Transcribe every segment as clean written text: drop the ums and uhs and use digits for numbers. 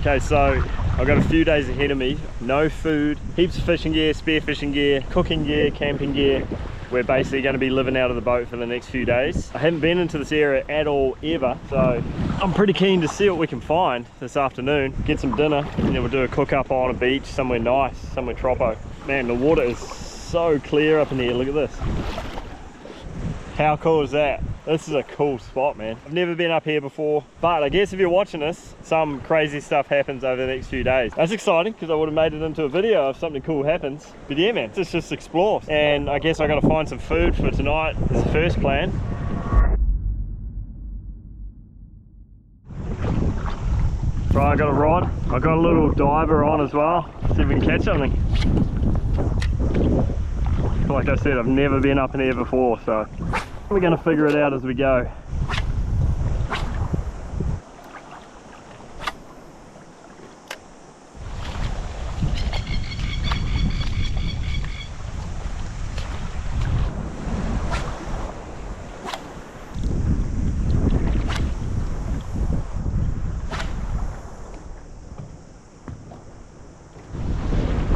Okay, so I've got a few days ahead of me. No food, heaps of fishing gear, spare fishing gear, cooking gear, camping gear. We're basically going to be living out of the boat for the next few days. I haven't been into this area at all ever, so I'm pretty keen to see what we can find this afternoon. Get some dinner, and then we'll do a cook up on a beach somewhere nice, somewhere tropo. Man, the water is so clear up in here. Look at this. How cool is that? This is a cool spot, man. I've never been up here before, but I guess if you're watching this, some crazy stuff happens over the next few days. That's exciting because I would have made it into a video if something cool happens. But yeah, man, let's just explore. And I guess I got to find some food for tonight is the first plan. Right, I got a rod. I got a little diver on as well. See if we can catch something. Like I said, I've never been up in here before, so we're going to figure it out as we go.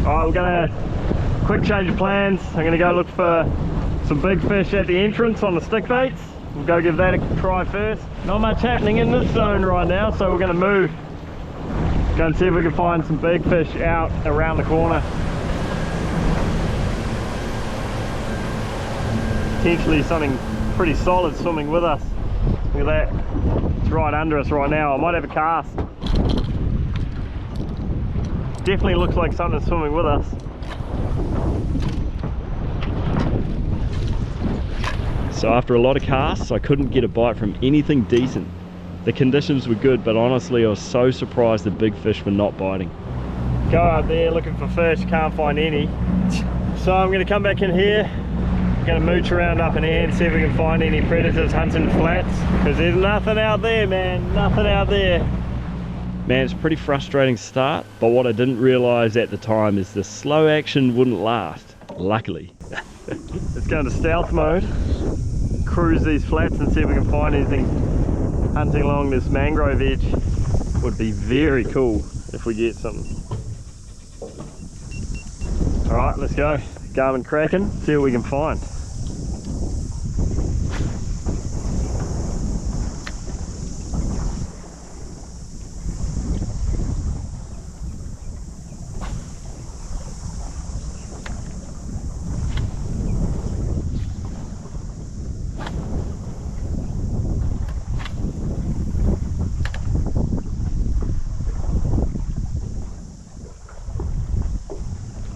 Alright, we're going to quick change of plans. I'm going to go look for some big fish at the entrance on the stick baits. We'll go give that a try first. Not much happening in this zone right now, so we're going to move. Go and see if we can find some big fish out around the corner. Potentially something pretty solid swimming with us. Look at that. It's right under us right now. I might have a cast. Definitely looks like something's swimming with us. So after a lot of casts, I couldn't get a bite from anything decent. The conditions were good, but honestly I was so surprised the big fish were not biting. Go out there looking for fish, can't find any. So I'm going to come back in here, going to mooch around up in here and see if we can find any predators hunting flats. Because there's nothing out there, man, nothing out there. Man, it's a pretty frustrating start, but what I didn't realise at the time is the slow action wouldn't last, luckily. Let's go into stealth mode. Cruise these flats and see if we can find anything hunting along this mangrove edge. Would be very cool if we get something. Alright, let's go. Garmin cracking, see what we can find.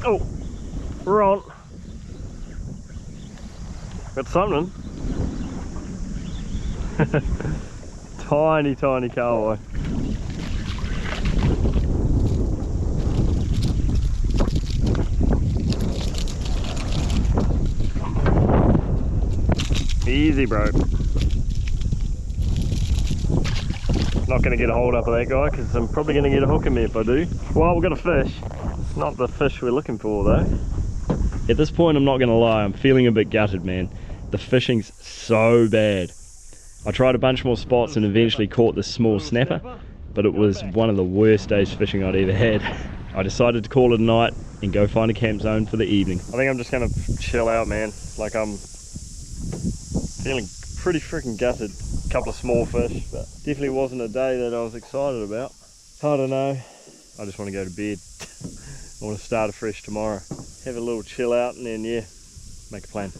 Oh, we're on. Got something. Tiny cowboy. Easy, bro. Not going to get a hold up of that guy because I'm probably going to get a hook in me if I do. Well, we've got a fish. Not the fish we're looking for though. At this point, I'm not gonna lie, I'm feeling a bit gutted, man. The fishing's so bad. I tried a bunch more spots and eventually caught this small snapper, but it was one of the worst days fishing I'd ever had. I decided to call it a night and go find a camp zone for the evening. I think I'm just gonna chill out, man. Like, I'm feeling pretty freaking gutted. A couple of small fish, but definitely wasn't a day that I was excited about. I don't know. I just want to go to bed. I want to start afresh tomorrow. Have a little chill out and then, yeah, make a plan.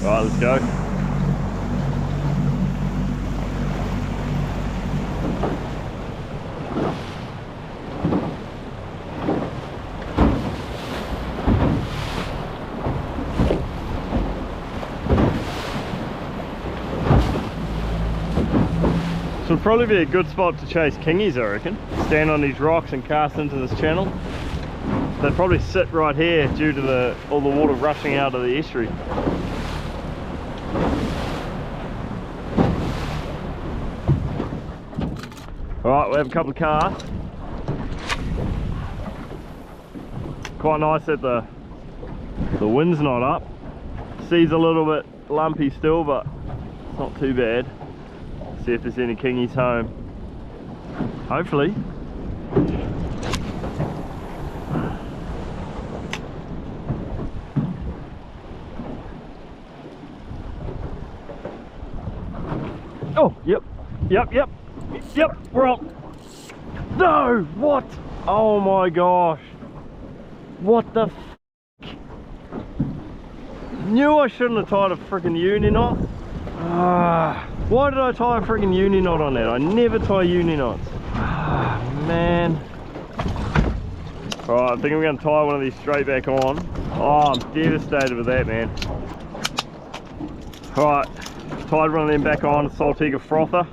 Alright, let's go. This would probably be a good spot to chase kingies, I reckon. Stand on these rocks and cast into this channel. They'd probably sit right here due to all the water rushing out of the estuary. Alright, we have a couple of casts. Quite nice that the wind's not up. Sea's a little bit lumpy still, but it's not too bad. See if there's any kingies home. Hopefully. Oh, yep, we're on. No, what? Oh my gosh. What the f***? Knew I shouldn't have tied a freaking uni knot. Why did I tie a freaking uni knot on that? I never tie uni knots. Man. Alright, I think I'm going to tie one of these straight back on. Oh, I'm devastated with that, man. Alright, tied one of them back on, Saltiga Frother.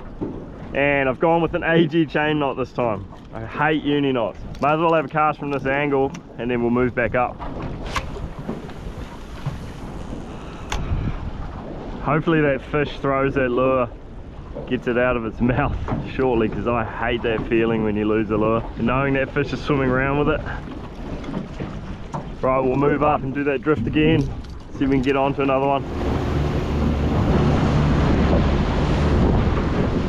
And I've gone with an AG chain knot this time. I hate uni knots. Might as well have a cast from this angle and then we'll move back up. Hopefully that fish throws that lure, gets it out of its mouth shortly, because I hate that feeling when you lose a lure. And knowing that fish is swimming around with it. Right, we'll move up and do that drift again. See if we can get onto another one.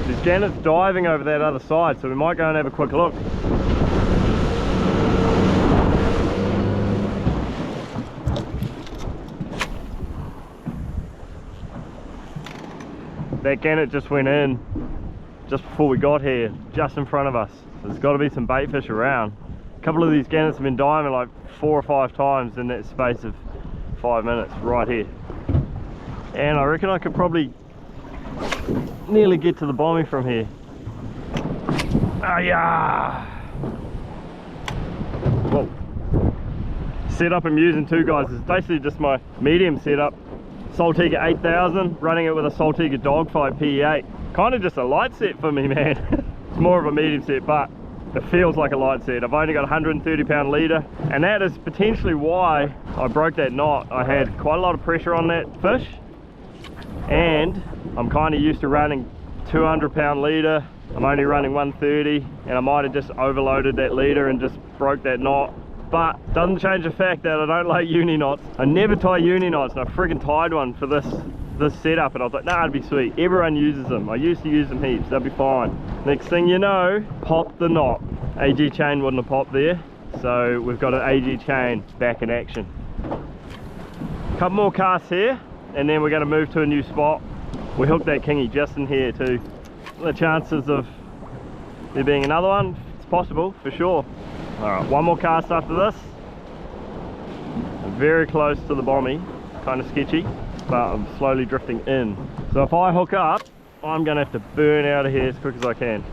There's gannets diving over that other side, so we might go and have a quick look. That gannet just went in just before we got here, just in front of us. So there's got to be some bait fish around. A couple of these gannets have been diving like 4 or 5 times in that space of 5 minutes right here. And I reckon I could probably nearly get to the bommy from here. Ah, yeah. Whoa. Setup I'm using too, guys, is basically just my medium setup. Saltiga 8000, running it with a Saltiga Dogfight PE8. Kind of just a light set for me, man. It's more of a medium set, but it feels like a light set. I've only got a 130 pound leader, and that is potentially why I broke that knot. I had quite a lot of pressure on that fish, and I'm kind of used to running 200 pound leader. I'm only running 130, and I might have just overloaded that leader and just broke that knot. But doesn't change the fact that I don't like uni knots. I never tie uni knots, and I freaking tied one for this setup, and I was like, nah, it'd be sweet. Everyone uses them. I used to use them heaps. They'll be fine. Next thing you know, pop the knot. AG chain wouldn't have popped there, so we've got an AG chain back in action. Couple more casts here, and then we're going to move to a new spot. We hooked that kingy just in here too. The chances of there being another one, it's possible for sure. Alright, one more cast after this. I'm very close to the bommy, kind of sketchy, but I'm slowly drifting in. So if I hook up, I'm going to have to burn out of here as quick as I can.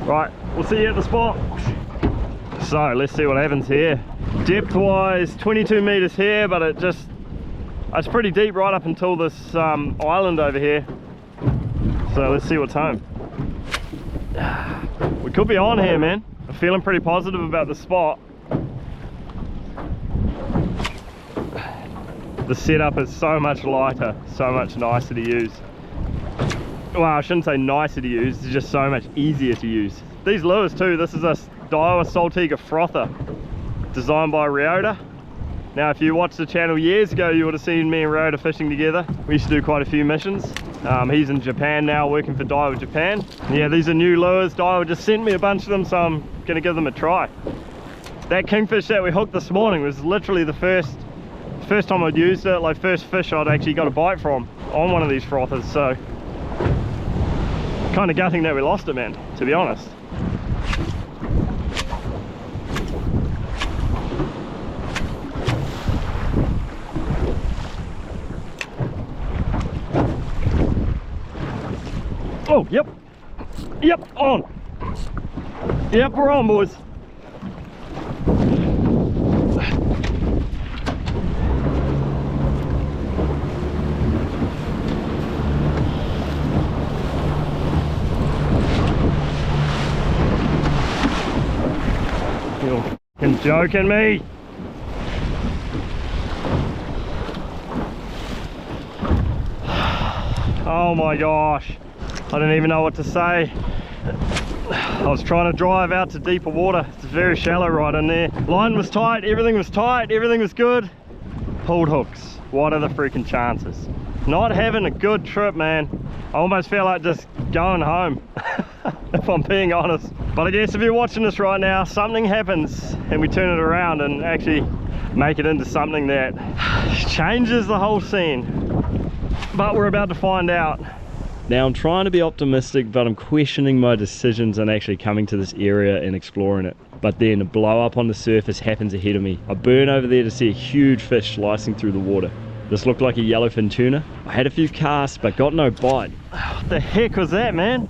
Right, we'll see you at the spot. So let's see what happens here. Depth wise, 22 meters here, but it's pretty deep right up until this island over here. So let's see what's home. We could be on here, man. I'm feeling pretty positive about the spot. The setup is so much lighter, so much nicer to use. Well, I shouldn't say nicer to use, it's just so much easier to use. These lures too, this is a Daiwa Saltiga Frother, designed by Raptor. Now if you watched the channel years ago, you would have seen me and Raptor fishing together. We used to do quite a few missions. He's in Japan now, working for Daiwa Japan. Yeah, these are new lures. Daiwa just sent me a bunch of them, so I'm gonna give them a try. That kingfish that we hooked this morning was literally the first time I'd used it, like first fish I'd actually got a bite from on one of these frothers, so kind of gutting that we lost it, man, to be honest. Oh, yep, on. Yep, we're on, boys. fucking joking me? Oh my gosh, I don't even know what to say. I was trying to drive out to deeper water. It's very shallow right in there. Line was tight, everything was good. Pulled hooks. What are the freaking chances? Not having a good trip, man. I almost feel like just going home, if I'm being honest. But I guess if you're watching this right now, something happens and we turn it around and actually make it into something that changes the whole scene. But we're about to find out. Now I'm trying to be optimistic, but I'm questioning my decisions on actually coming to this area and exploring it. But then a blow up on the surface happens ahead of me. I burn over there to see a huge fish slicing through the water. This looked like a yellowfin tuna. I had a few casts, but got no bite. What the heck was that, man?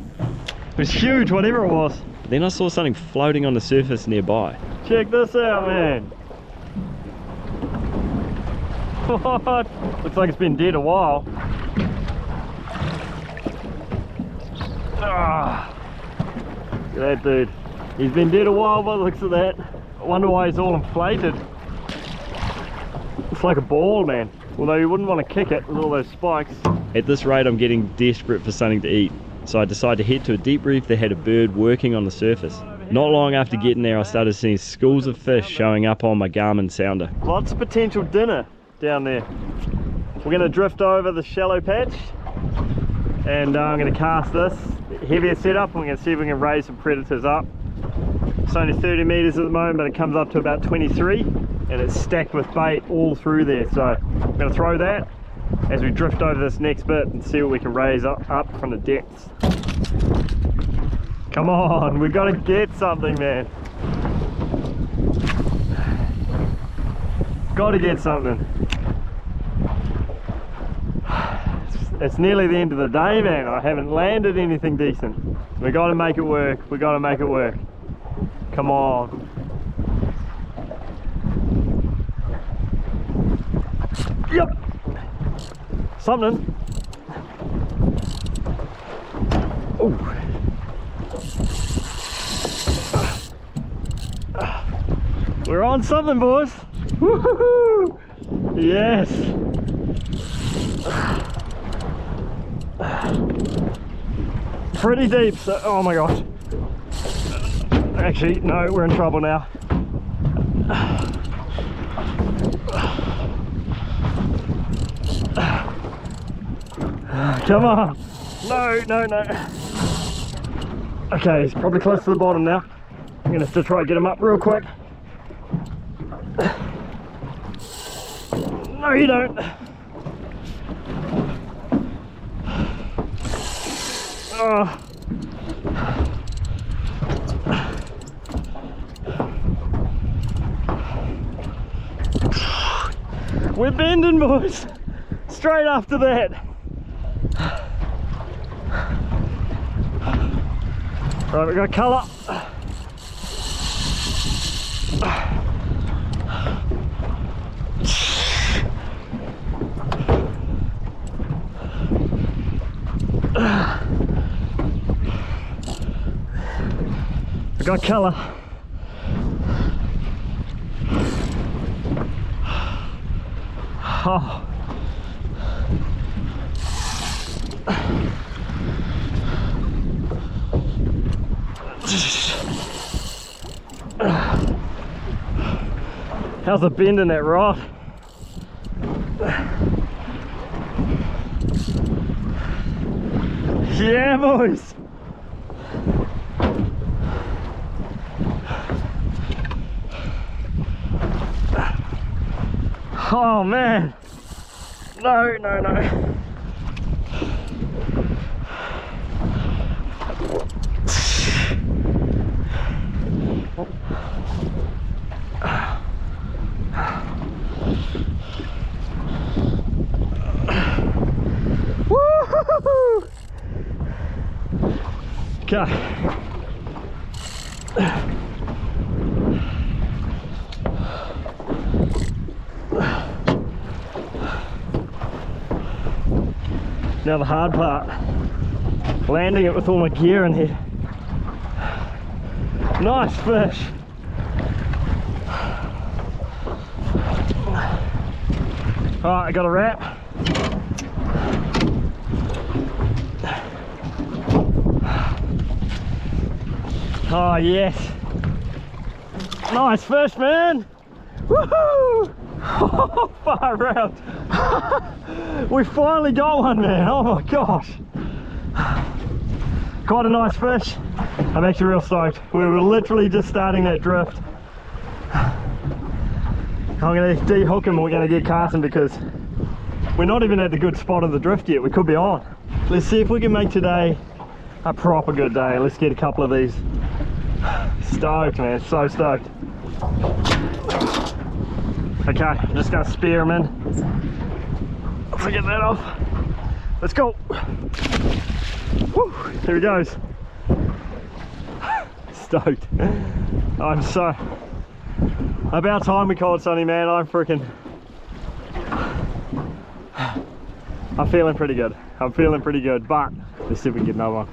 It was huge, whatever it was. Then I saw something floating on the surface nearby. Check this out, man. What? Looks like it's been dead a while. Ah, look at that dude. He's been dead a while by the looks of that. I wonder why he's all inflated. It's like a ball, man. Although you wouldn't want to kick it with all those spikes. At this rate, I'm getting desperate for something to eat. So I decided to head to a deep reef that had a bird working on the surface. Not long after getting there, I started seeing schools of fish showing up on my Garmin sounder. Lots of potential dinner down there. We're going to drift over the shallow patch and I'm going to cast this heavier setup and we're going to see if we can raise some predators up. It's only 30 meters at the moment, but it comes up to about 23 and it's stacked with bait all through there. So I'm going to throw that as we drift over this next bit and see what we can raise up from the depths. Come on, we've got to get something, man. Got to get something. It's nearly the end of the day, man. I haven't landed anything decent. We got to make it work. We got to make it work. Come on. Yep. Something. Ooh. We're on something, boys. Woohoo! Yes. Pretty deep, so, oh my gosh. Actually, no, we're in trouble now. Come on. No, no, no. Okay, he's probably close to the bottom now. I'm gonna have to try and get him up real quick. No, you don't. Oh. We're bending, boys. Straight after that. Right, we've got colour. I got colour. Oh. How's the bend in that rod? Yeah, boys. Oh man, no, no, no. Woo-hoo-hoo-hoo. Okay. Now the hard part, landing it with all my gear in here. Nice fish. Alright, I got a wrap. Oh yes. Nice fish, man. Woohoo! Oh, far out. We finally got one, man. Oh my gosh. Quite a nice fish. I'm actually real stoked. We were literally just starting that drift. I'm going to de-hook him and we're going to get casting because we're not even at the good spot of the drift yet. We could be on. Let's see if we can make today a proper good day. Let's get a couple of these. Stoked, man. So stoked. Okay, I'm just going to spear him in. Let's get that off. Let's go. Woo, here he goes. Stoked. I'm so... About time we called Sonny, man. I'm feeling pretty good. I'm feeling pretty good, but let's see if we can get another one.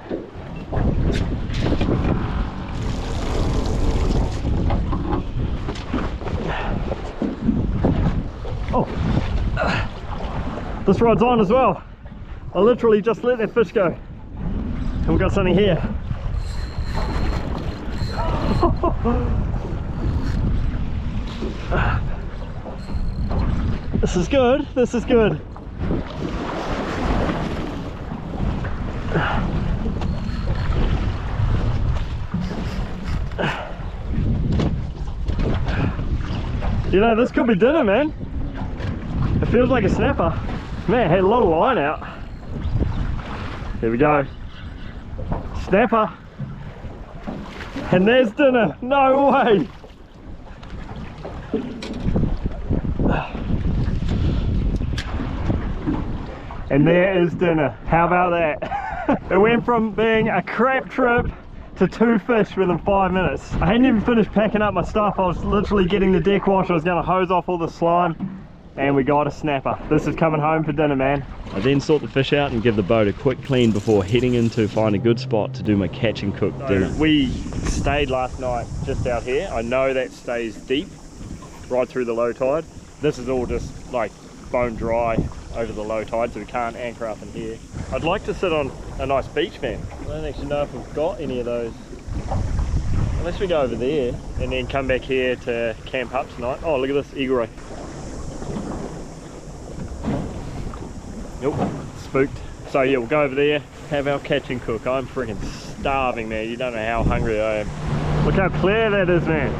Oh, this rod's on as well. I literally just let that fish go. And we've got something here. This is good, this is good. You know, this could be dinner, man. It feels like a snapper. Man, had a lot of line out. Here we go. Snapper. And there's dinner. No way. And there is dinner. How about that? It went from being a crap trip to 2 fish within 5 minutes. I hadn't even finished packing up my stuff. I was literally getting the deck wash. I was going to hose off all the slime. And we got a snapper. This is coming home for dinner, man. I then sort the fish out and give the boat a quick clean before heading in to find a good spot to do my catch and cook dinner. We stayed last night just out here. I know that stays deep right through the low tide. This is all just like bone dry over the low tide, so we can't anchor up in here. I'd like to sit on a nice beach, man. I don't actually know if we've got any of those. Unless we go over there and then come back here to camp up tonight. Oh, look at this eagle ray. Nope, spooked. So yeah, we'll go over there, have our catch and cook. I'm freaking starving, man. You don't know how hungry I am. Look how clear that is, man.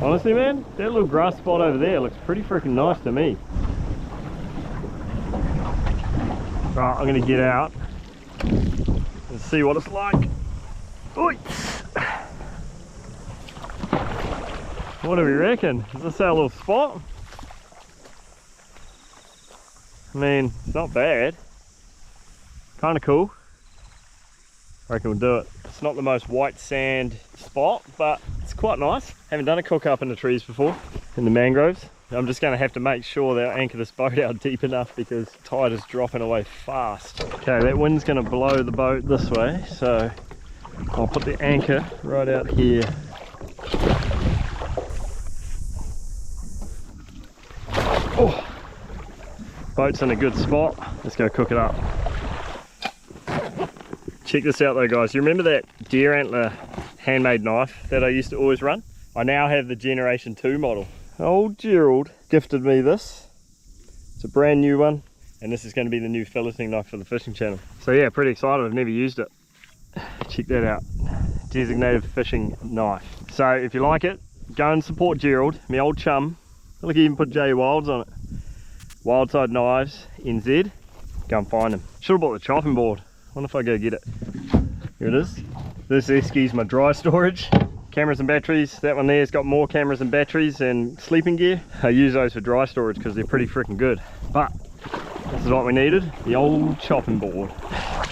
Honestly, man, that little grass spot over there looks pretty freaking nice to me. Right, I'm gonna get out and see what it's like. Oi. What do we reckon? Is this our little spot? I mean, it's not bad. Kind of cool. I reckon we'll do it. It's not the most white sand spot, but it's quite nice. Haven't done a cook up in the trees before, in the mangroves. I'm just going to have to make sure that I anchor this boat out deep enough because the tide is dropping away fast. Okay, that wind's going to blow the boat this way, so I'll put the anchor right out here. Oh, boat's in a good spot. Let's go cook it up. Check this out though, guys. You remember that deer antler handmade knife that I used to always run? I now have the Generation 2 model. Old Gerald gifted me this. It's a brand new one, and this is going to be the new filleting knife for the fishing channel. So yeah, pretty excited. I've never used it. Check that out. Designated fishing knife. So if you like it, go and support Gerald, my old chum. Look, he even put J Wilds on it. Wildside Knives NZ. Go and find him. Should have bought the chopping board. Wonder if I go get it. Here it is. This Eski's my dry storage. Cameras and batteries. That one there's got more cameras and batteries and sleeping gear. I use those for dry storage because they're pretty freaking good. But this is what we needed. The old chopping board.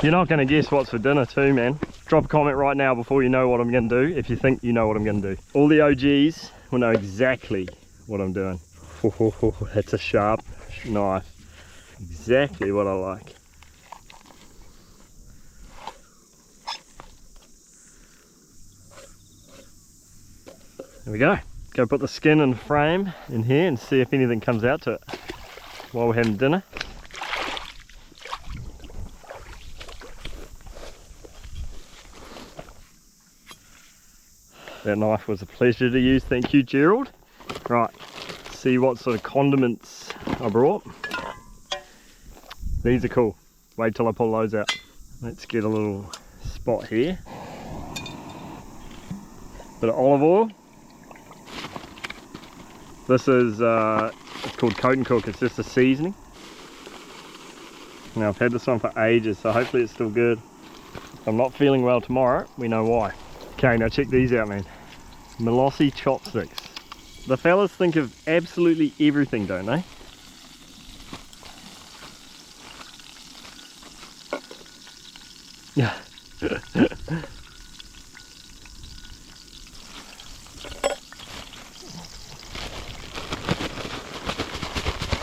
You're not going to guess what's for dinner too, man. Drop a comment right now before you know what I'm going to do, if you think you know what I'm going to do. All the OGs will know exactly what I'm doing. Oh, that's a sharp knife. Exactly what I like. There we go. Go put the skin and frame in here and see if anything comes out to it while we're having dinner. That knife was a pleasure to use, thank you, Gerald. Right, see what sort of condiments I brought. These are cool. Wait till I pull those out. Let's get a little spot here. Bit of olive oil. This is it's called Coat and Cook. It's just a seasoning. Now I've had this one for ages, so hopefully it's still good. If I'm not feeling well tomorrow, we know why. Okay, now check these out, man. Molossi chopsticks. The fellas think of absolutely everything, don't they? Yeah.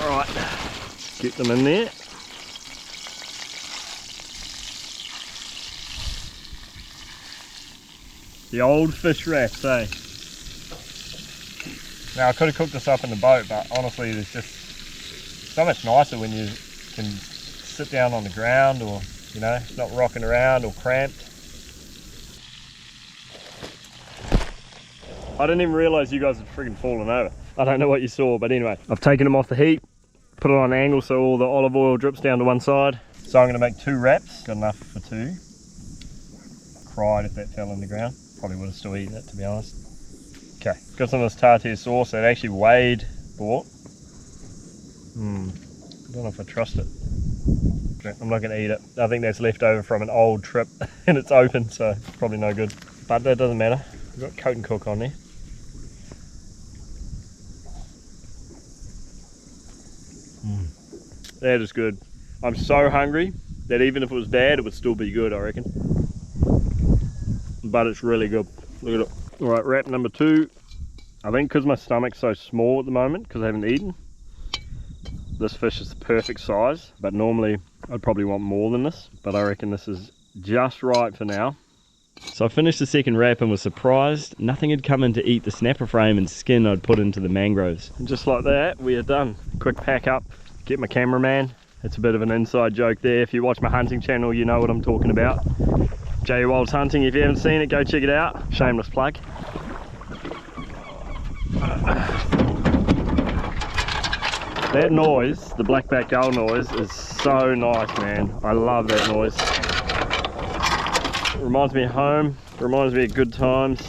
Alright, get them in there. The old fish wraps, eh? Now I could have cooked this up in the boat, but honestly it's just so much nicer when you can sit down on the ground, or you know, not rocking around or cramped. I didn't even realise you guys had freaking fallen over. I don't know what you saw, but anyway, I've taken them off the heat, put it on an angle so all the olive oil drips down to one side. So I'm going to make 2 wraps, got enough for 2. Cried if that fell on the ground. Probably would have still eaten it, to be honest. Okay, got some of this tartare sauce that actually Wade bought. I don't know if I trust it. I'm not going to eat it. I think that's left over from an old trip and it's open, so probably no good. But that doesn't matter. We've got Coat and Cook on there. That is good. I'm so hungry that even if it was bad, it would still be good, I reckon. But it's really good. Look at it. Alright, wrap number 2. I think because my stomach's so small at the moment, because I haven't eaten, this fish is the perfect size, but normally I'd probably want more than this, but I reckon this is just right for now. So I finished the second wrap and was surprised nothing had come in to eat the snapper frame and skin I'd put into the mangroves. And just like that, we are done. Quick pack up, get my cameraman. It's a bit of an inside joke there. If you watch my hunting channel, you know what I'm talking about. J Wild's Hunting. If you haven't seen it, go check it out. Shameless plug. That noise, the blackback gull noise, is so nice, man. I love that noise. It reminds me of home, it reminds me of good times.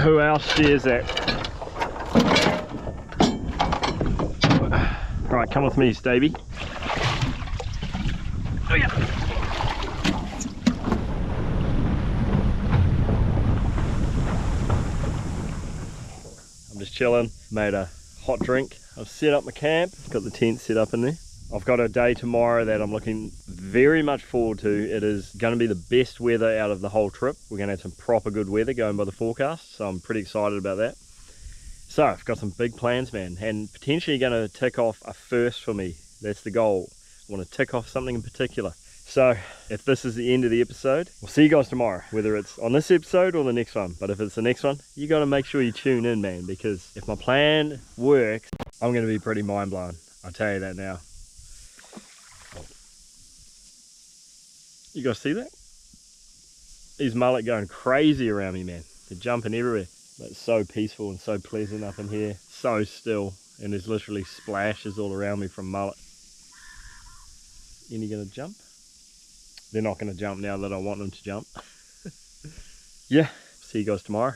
Who else shares that? Alright, come with me, Stavey. Oh yeah. I'm just chilling, made a hot drink. I've set up my camp, got the tent set up in there. I've got a day tomorrow that I'm looking very much forward to. It is going to be the best weather out of the whole trip. We're going to have some proper good weather going by the forecast, so I'm pretty excited about that. So I've got some big plans, man, and potentially going to tick off a first for me. That's the goal. I want to tick off something in particular. So if this is the end of the episode, we'll see you guys tomorrow, whether it's on this episode or the next one. But if it's the next one, you got to make sure you tune in, man, because if my plan works, I'm going to be pretty mind blown. I'll tell you that now. You guys see that? These mullet going crazy around me, man. They're jumping everywhere. But it's so peaceful and so pleasant up in here. So still. And there's literally splashes all around me from mullet. Any gonna jump? They're not gonna jump now that I want them to jump. Yeah, see you guys tomorrow.